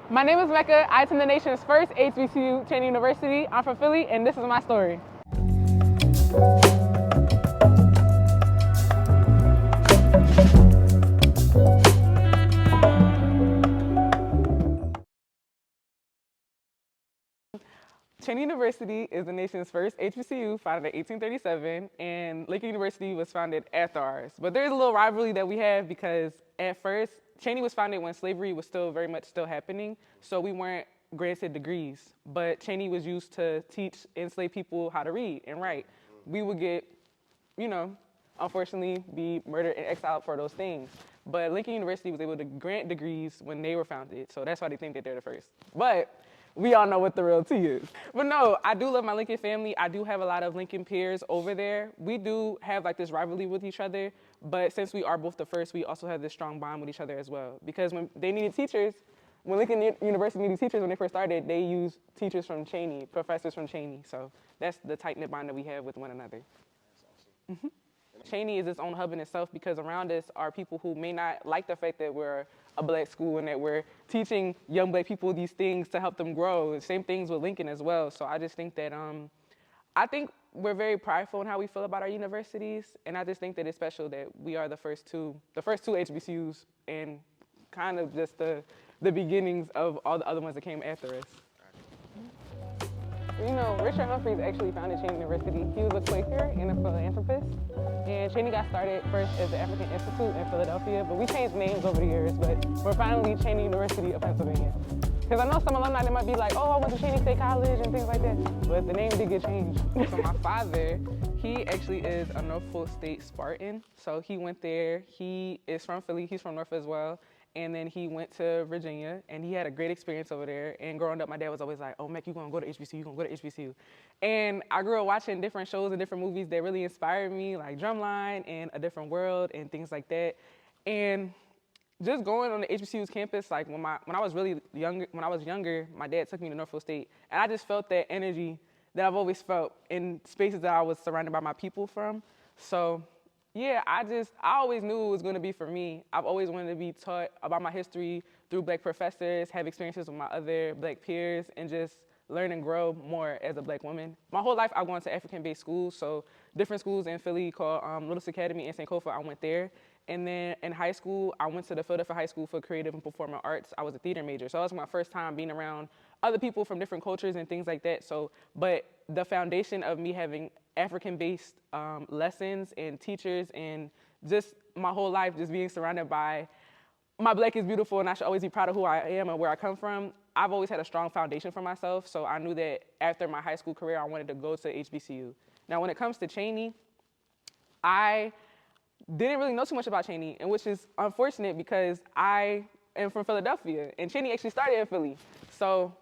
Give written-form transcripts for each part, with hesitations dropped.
My name is Mecca. I attend the nation's first HBCU, Cheyney University. I'm from Philly, and this is my story. Cheyney University is the nation's first HBCU, founded in 1837, and Lincoln University was founded after ours. But there's a little rivalry that we have because at first, Cheyney was founded when slavery was still very much still happening, so we weren't granted degrees. But Cheyney was used to teach enslaved people how to read and write. We would get, unfortunately, be murdered and exiled for those things. But Lincoln University was able to grant degrees when they were founded, so that's why they think that they're the first. But we all know what the real tea is. But no, I do love my Lincoln family. I do have a lot of Lincoln peers over there. We do have like this rivalry with each other, but since we are both the first, we also have this strong bond with each other as well. Because when they needed teachers, when Lincoln University needed teachers when they first started, they used teachers from Cheyney, professors from Cheyney. So that's the tight-knit bond that we have with one another. Mm-hmm. Cheyney is its own hub in itself because around us are people who may not like the fact that we're a black school and that we're teaching young black people these things to help them grow. Same things with Lincoln as well. So I just think that I think we're very prideful in how we feel about our universities, and I just think that it's special that we are the first two HBCUs, and kind of just the beginnings of all the other ones that came after us. Richard Humphreys actually founded Cheyney University. He was a Quaker and a philanthropist. And Cheyney got started first as the African Institute in Philadelphia, but we changed names over the years, but we're finally Cheyney University of Pennsylvania. Because I know some alumni that might be like, oh, I went to Cheyney State College and things like that, but the name did get changed. So my father, he actually is a Norfolk State Spartan. So he went there. He is from Philly. He's from North as well. And then he went to Virginia, and he had a great experience over there. And growing up, my dad was always like, oh, Mac, you're going to go to HBCU, you're going to go to HBCU. And I grew up watching different shows and different movies that really inspired me, like Drumline and A Different World and things like that. And just going on the HBCU's campus, like when I was younger, my dad took me to Norfolk State. And I just felt that energy that I've always felt in spaces that I was surrounded by my people from. So yeah, I always knew it was going to be for me. I've always wanted to be taught about my history through black professors, have experiences with my other black peers, and just learn and grow more as a black woman. My whole life I've gone to African-based schools, so different schools in Philly called Little's Academy and St. Kofa, I went there. And then in high school, I went to the Philadelphia High School for Creative and Performing Arts. I was a theater major, so that was my first time being around other people from different cultures and things like that. So, but the foundation of me having African-based lessons and teachers and just my whole life just being surrounded by my black is beautiful and I should always be proud of who I am and where I come from. I've always had a strong foundation for myself, so I knew that after my high school career, I wanted to go to HBCU. Now, when it comes to Cheyney, I didn't really know too much about Cheyney, and which is unfortunate because I am from Philadelphia, and Cheyney actually started in Philly. So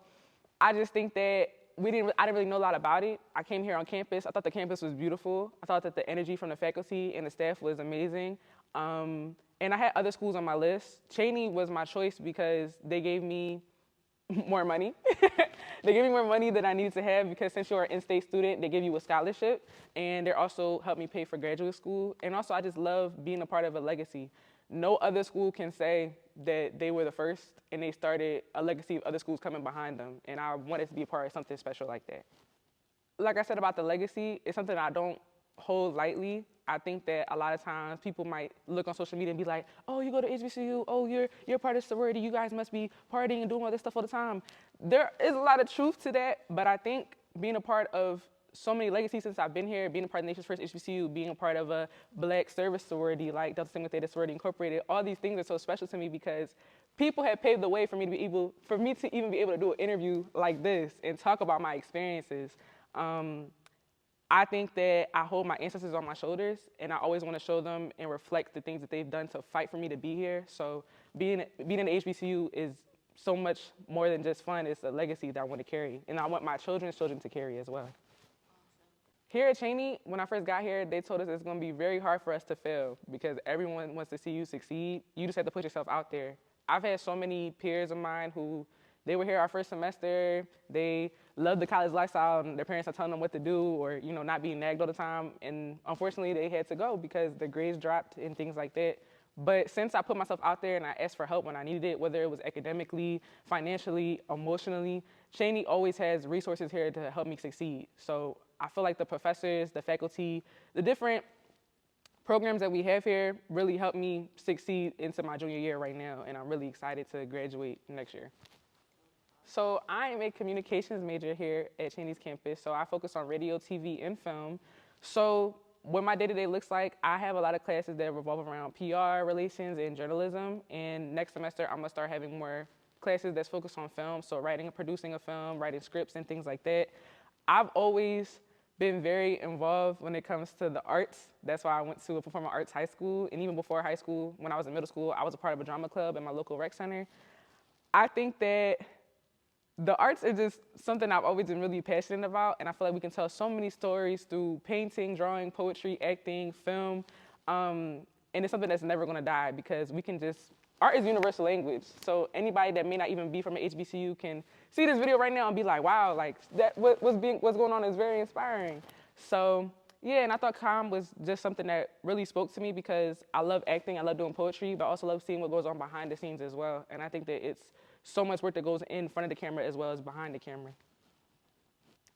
I just think that I didn't really know a lot about it. I came here on campus. I thought the campus was beautiful. I thought that the energy from the faculty and the staff was amazing. And I had other schools on my list. Cheyney was my choice because they gave me more money. They gave me more money than I needed to have because since you're an in-state student, they give you a scholarship. And they also helped me pay for graduate school. And also, I just love being a part of a legacy. No other school can say that they were the first and they started a legacy of other schools coming behind them. And I wanted to be a part of something special like that. Like I said about the legacy, it's something I don't hold lightly. I think that a lot of times people might look on social media and be like, oh, you go to HBCU, oh, you're part of sorority, you guys must be partying and doing all this stuff all the time. There is a lot of truth to that, but I think being a part of so many legacies since I've been here, being a part of the nation's first HBCU, being a part of a black service sorority like Delta Sigma Theta Sorority Incorporated, all these things are so special to me because people have paved the way for me to even be able to do an interview like this and talk about my experiences. I think that I hold my ancestors on my shoulders, and I always want to show them and reflect the things that they've done to fight for me to be here. So being in the HBCU is so much more than just fun. It's a legacy that I want to carry, and I want my children's children to carry as well. Here at Cheyney, when I first got here, they told us it's going to be very hard for us to fail because everyone wants to see you succeed. You just have to put yourself out there. I've had so many peers of mine who they were here our first semester. They loved the college lifestyle, and their parents are telling them what to do, or not being nagged all the time. And unfortunately, they had to go because the grades dropped and things like that. But since I put myself out there and I asked for help when I needed it, whether it was academically, financially, emotionally, Cheyney always has resources here to help me succeed. So I feel like the professors, the faculty, the different programs that we have here really helped me succeed into my junior year right now, and I'm really excited to graduate next year. So I am a communications major here at Cheyney's campus, so I focus on radio, TV, and film. So what my day-to-day looks like, I have a lot of classes that revolve around PR, relations, and journalism, and next semester I'm gonna start having more classes that's focused on film, so writing and producing a film, writing scripts and things like that. I've always been very involved when it comes to the arts. That's why I went to a performing arts high school, and even before high school, when I was in middle school, I was a part of a drama club at my local rec center. I think that the arts is just something I've always been really passionate about, and I feel like we can tell so many stories through painting, drawing, poetry, acting, film, and it's something that's never gonna die because we can just, art is universal language. So anybody that may not even be from an HBCU can see this video right now and be like, wow, like what's going on is very inspiring. So yeah, and I thought comm was just something that really spoke to me because I love acting, I love doing poetry, but I also love seeing what goes on behind the scenes as well. And I think that it's so much work that goes in front of the camera as well as behind the camera.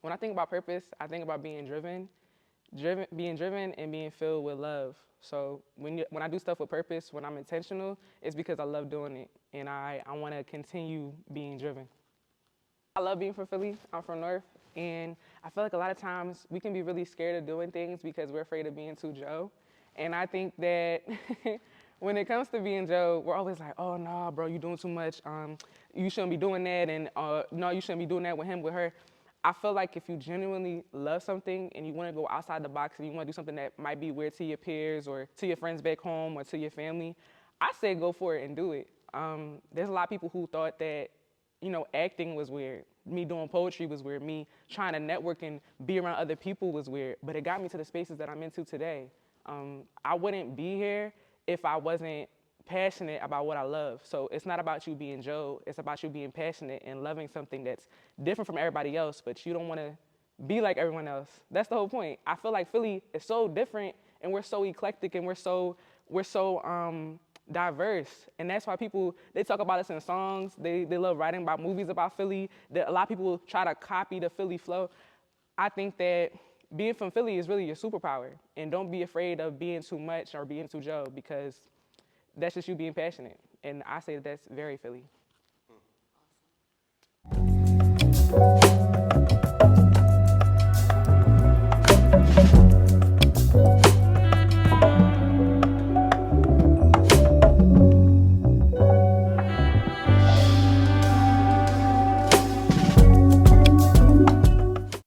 When I think about purpose, I think about being driven and being filled with love. So when I do stuff with purpose, when I'm intentional, it's because I love doing it, and I want to continue being driven. I love being from Philly. I'm from North, and I feel like a lot of times we can be really scared of doing things because we're afraid of being too Joe. And I think that when it comes to being Joe, we're always like, oh, no, bro, you're doing too much. You shouldn't be doing that, and no, you shouldn't be doing that with him, with her. I feel like if you genuinely love something and you want to go outside the box and you want to do something that might be weird to your peers or to your friends back home or to your family, I say go for it and do it. There's a lot of people who thought that, you know, acting was weird. Me doing poetry was weird. Me trying to network and be around other people was weird. But it got me to the spaces that I'm into today. I wouldn't be here if I wasn't passionate about what I love. So it's not about you being Joe, it's about you being passionate and loving something that's different from everybody else, but you don't want to be like everyone else. That's the whole point. I feel like Philly is so different and we're so eclectic and we're so diverse. And that's why people, they talk about us in songs, they love writing about movies about Philly. A lot of people try to copy the Philly flow. I think that being from Philly is really your superpower, and don't be afraid of being too much or being too Joe, because that's just you being passionate. And I say that's very Philly.